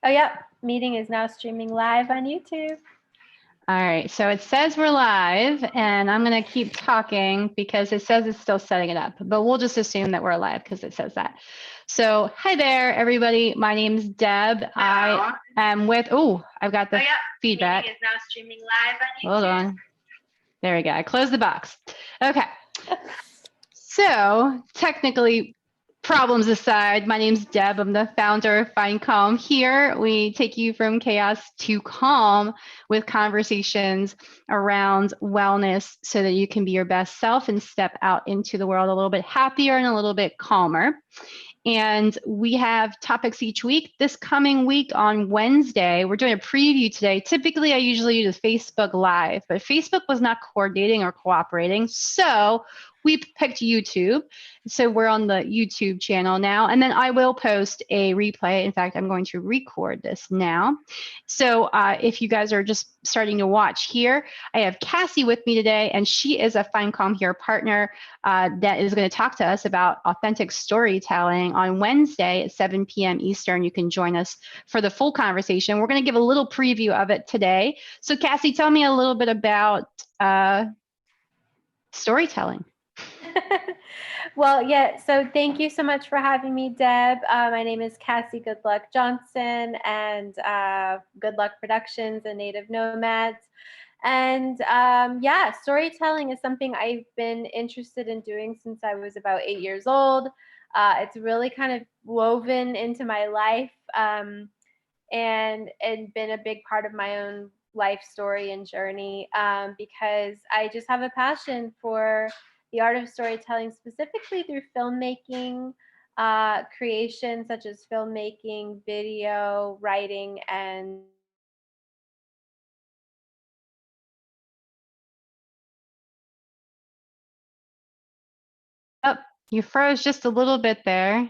Oh, yeah. Meeting is now streaming live on YouTube. All right, so it says we're live, and I'm going to keep talking because it says it's still setting it up, but we'll just assume that we're live because it says that. So hi there, everybody. My name's Deb. I am with, I've got the feedback. Meeting is now streaming live on YouTube. Hold on. There we go. I closed the box. Okay. So technically, problems aside, my name's Deb. I'm the founder of Find Calm. Here, we take you from chaos to calm with conversations around wellness so that you can be your best self and step out into the world a little bit happier and a little bit calmer. And we have topics each week. This coming week on Wednesday, we're doing a preview today. Typically, I usually use Facebook Live, but Facebook was not coordinating or cooperating. So we picked YouTube. So we're on the YouTube channel now. And then I will post a replay. In fact, I'm going to record this now. So if you guys are just starting to watch here, I have Cassie with me today, and she is a Find Calm Here partner that is going to talk to us about authentic storytelling on Wednesday at 7 p.m. Eastern. You can join us for the full conversation. We're going to give a little preview of it today. So Cassie, tell me a little bit about storytelling. Well, yeah, so thank you so much for having me, Deb. My name is Cassie Goodluck-Johnson, and Goodluck Productions and Native Nomads. And yeah, storytelling is something I've been interested in doing since I was about 8 years old. It's really kind of woven into my life and been a big part of my own life story and journey because I just have a passion for the art of storytelling, specifically through filmmaking, creation such as filmmaking, video, writing, and Oh, you froze just a little bit there.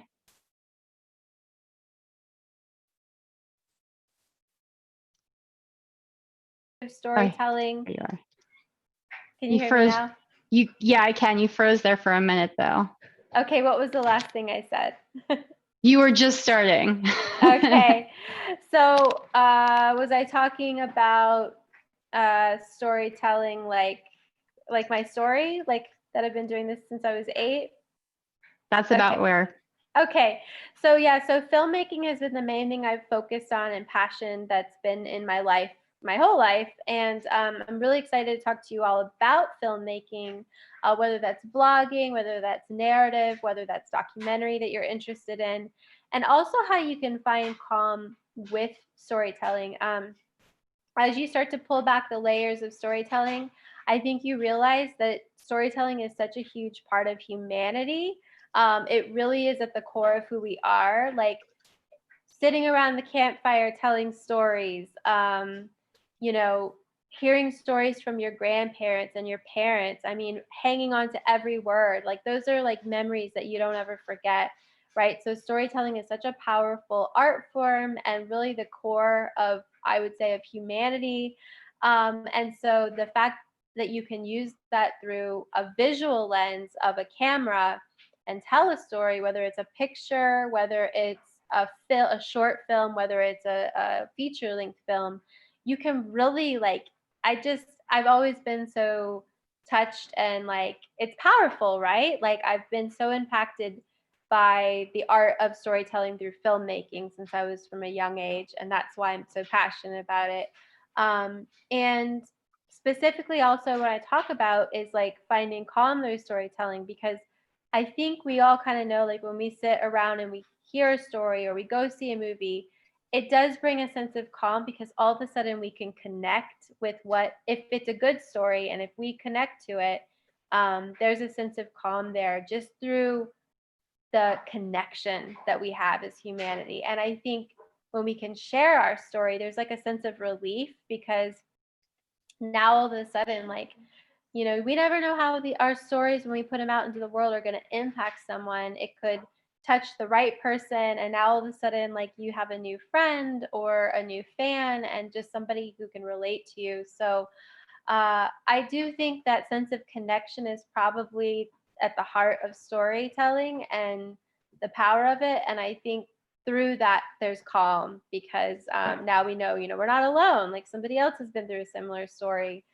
storytelling. Oh, there you are. Can you hear froze. me now? Yeah, I can. You froze there for a minute, though. Okay, what was the last thing I said? You were just starting. Okay, so was I talking about storytelling, like my story, like that I've been doing this since I was 8? That's about where. Okay, so yeah, so filmmaking has been the main thing I've focused on and passion that's been in my life, my whole life. And I'm really excited to talk to you all about filmmaking, whether that's blogging, whether that's narrative, whether that's documentary that you're interested in, and also how you can find calm with storytelling. As you start to pull back the layers of storytelling, I think you realize that storytelling is such a huge part of humanity. It really is at the core of who we are. Like sitting around the campfire telling stories, you know, hearing stories from your grandparents and your parents. I mean, hanging on to every word. Like those are like memories that you don't ever forget, right? So storytelling is such a powerful art form and really the core of, I would say, of humanity. And so the fact that you can use that through a visual lens of a camera and tell a story, whether it's a picture, whether it's a short film, whether it's a feature length film, you can really like, I've always been so touched and like, it's powerful, right? Like I've been so impacted by the art of storytelling through filmmaking since I was from a young age. And that's why I'm so passionate about it. And specifically also what I talk about is like finding calm through storytelling, because I think we all kind of know, like when we sit around and we hear a story or we go see a movie, it does bring a sense of calm because all of a sudden we can connect with what, if it's a good story and if we connect to it, there's a sense of calm there just through the connection that we have as humanity. And I think when we can share our story, there's like a sense of relief because now all of a sudden, like, you know, we never know how our stories, when we put them out into the world, are going to impact someone. It could touch the right person, and now all of a sudden, like, you have a new friend or a new fan and just somebody who can relate to you. So I do think that sense of connection is probably at the heart of storytelling and the power of it. And I think through that there's calm because now we know, we're not alone. Like somebody else has been through a similar story.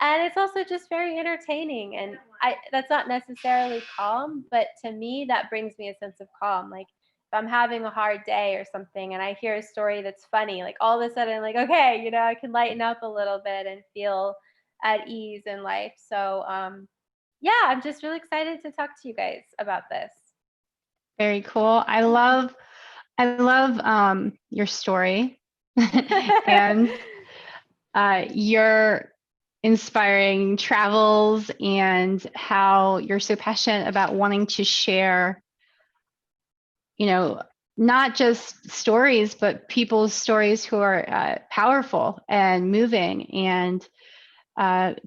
And it's also just very entertaining. And that's not necessarily calm, but to me, that brings me a sense of calm. Like if I'm having a hard day or something and I hear a story that's funny, like all of a sudden, like, okay, I can lighten up a little bit and feel at ease in life. So, yeah, I'm just really excited to talk to you guys about this. Very cool. I love your story and your inspiring travels and how you're so passionate about wanting to share, not just stories, but people's stories who are powerful and moving and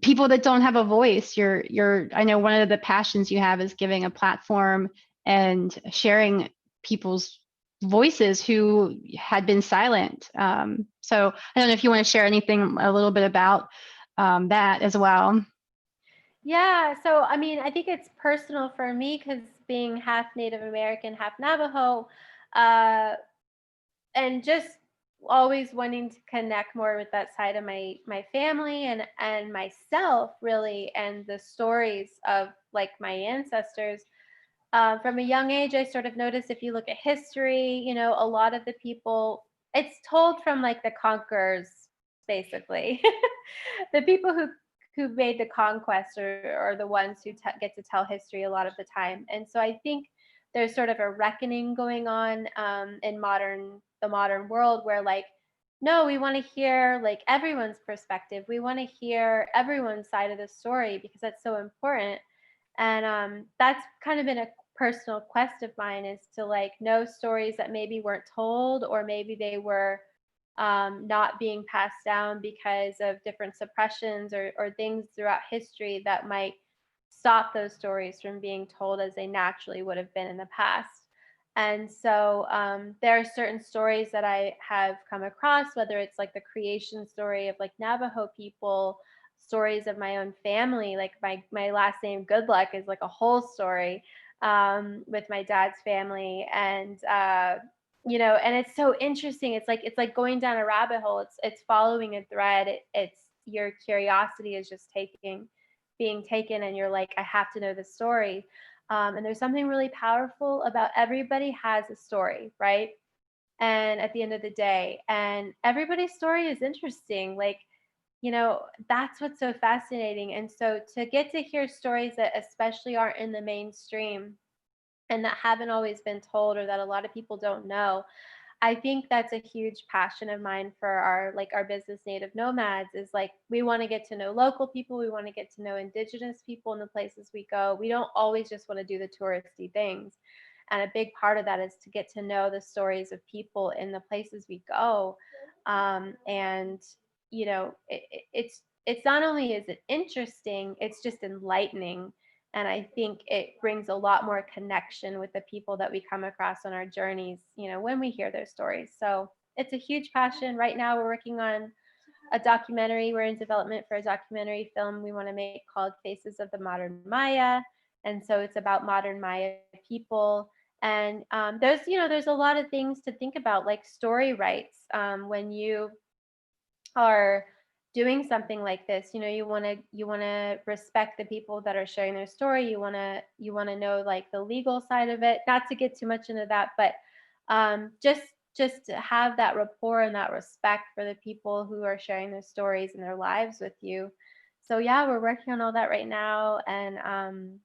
people that don't have a voice. I know one of the passions you have is giving a platform and sharing people's voices who had been silent. So I don't know if you want to share anything a little bit about that as well. Yeah, so I mean, I think it's personal for me because being half Native American, half Navajo, uh, and just always wanting to connect more with that side of my family and myself really, and the stories of like my ancestors. From a young age, I sort of noticed if you look at history, a lot of the people, it's told from like the conquerors, basically. The people who made the conquest are the ones who get to tell history a lot of the time. And so I think there's sort of a reckoning going on in the modern world where like, no, we want to hear like everyone's perspective. We want to hear everyone's side of the story because that's so important. And that's kind of been a personal quest of mine is to like know stories that maybe weren't told or maybe they were not being passed down because of different suppressions or things throughout history that might stop those stories from being told as they naturally would have been in the past. And so there are certain stories that I have come across, whether it's like the creation story of like Navajo people, stories of my own family, like my last name Goodluck is like a whole story with my dad's family, and and it's so interesting. It's like going down a rabbit hole. It's following a thread. It's your curiosity is just being taken, and you're like, I have to know the story. And there's something really powerful about everybody has a story, right? And at the end of the day, and everybody's story is interesting. Like, that's what's so fascinating. And so to get to hear stories that especially aren't in the mainstream and that haven't always been told or that a lot of people don't know, I think that's a huge passion of mine for our business Native Nomads is like we want to get to know local people, we want to get to know indigenous people in the places we go. We don't always just want to do the touristy things. And a big part of that is to get to know the stories of people in the places we go. And it's not only is it interesting, it's just enlightening. And I think it brings a lot more connection with the people that we come across on our journeys, when we hear their stories. So it's a huge passion. Right now, we're working on a documentary. We're in development for a documentary film we want to make called Faces of the Modern Maya. And so it's about modern Maya people. And there's a lot of things to think about, like story rights. When you are doing something like this, you want to respect the people that are sharing their story. You want to know like the legal side of it, not to get too much into that, but just to have that rapport and that respect for the people who are sharing their stories and their lives with you. So yeah, we're working on all that right now. And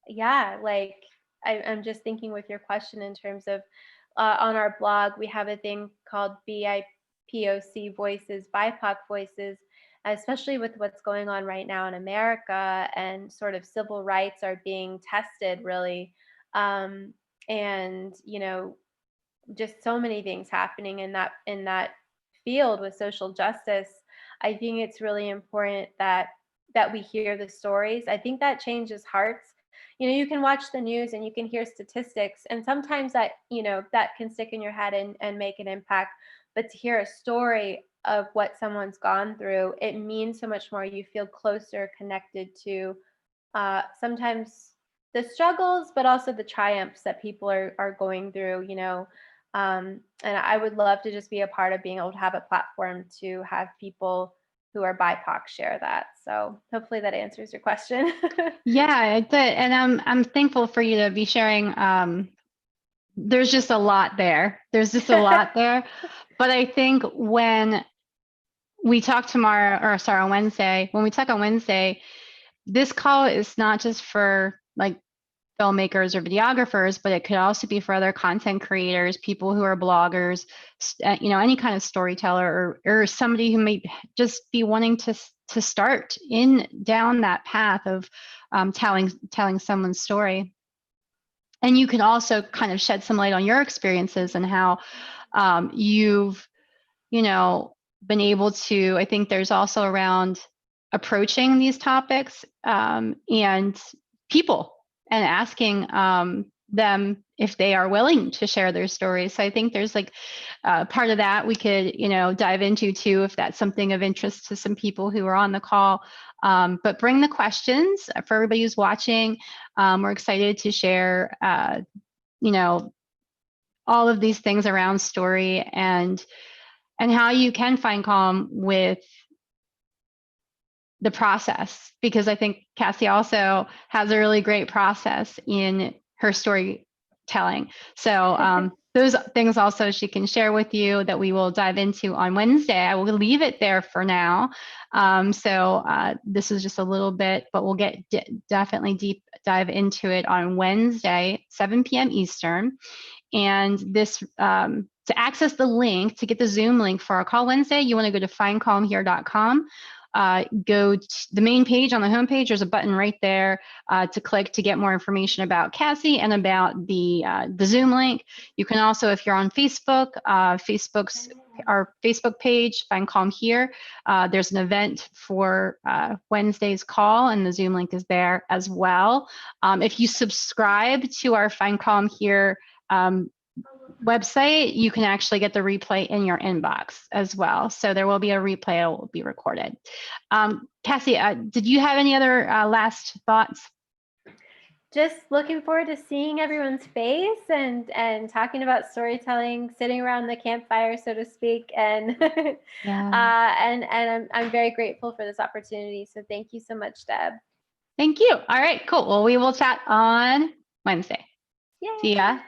yeah, like I'm just thinking with your question in terms of on our blog, we have a thing called BIPOC voices, BIPOC voices, especially with what's going on right now in America and sort of civil rights are being tested really. And, just so many things happening in that field with social justice. I think it's really important that we hear the stories. I think that changes hearts. You can watch the news and you can hear statistics, and sometimes that can stick in your head and make an impact. But to hear a story of what someone's gone through, it means so much more. You feel closer connected to sometimes the struggles, but also the triumphs that people are going through. And I would love to just be a part of being able to have a platform to have people who are BIPOC share that. So hopefully that answers your question. Yeah, it did. And I'm thankful for you to be sharing. There's just a lot there. There's just a lot there. But I think when we talk tomorrow, or sorry, on Wednesday, when we talk on Wednesday, this call is not just for like filmmakers or videographers, but it could also be for other content creators, people who are bloggers, you know, any kind of storyteller, or somebody who may just be wanting to start in down that path of telling someone's story. And you can also kind of shed some light on your experiences and how you've, you know, been able to. I think there's also around approaching these topics and people, and asking them if they are willing to share their stories. So I think there's like part of that we could, you know, dive into too, if that's something of interest to some people who are on the call. But bring the questions for everybody who's watching. We're excited to share, you know, all of these things around story and how you can find calm with the process, because I think Cassie also has a really great process in her storytelling. So those things also she can share with you that we will dive into on Wednesday. I will leave it there for now. This is just a little bit, but we'll get definitely deep dive into it on Wednesday, 7 p.m. Eastern. And this, to access the link, to get the Zoom link for our call Wednesday, you want to go to findcalmhere.com. Go to the main page. On the homepage, there's a button right there to click to get more information about Cassie and about the Zoom link. You can also, if you're on Facebook, our Facebook page, Find Calm Here. There's an event for Wednesday's call, and the Zoom link is there as well. If you subscribe to our Find Calm Here website, you can actually get the replay in your inbox as well. So there will be a replay, it will be recorded. Cassie, did you have any other last thoughts? Just looking forward to seeing everyone's face and talking about storytelling, sitting around the campfire, so to speak. And Yeah. and I'm very grateful for this opportunity. So thank you so much, Deb. Thank you. All right, cool. Well, we will chat on Wednesday. Yay. See ya.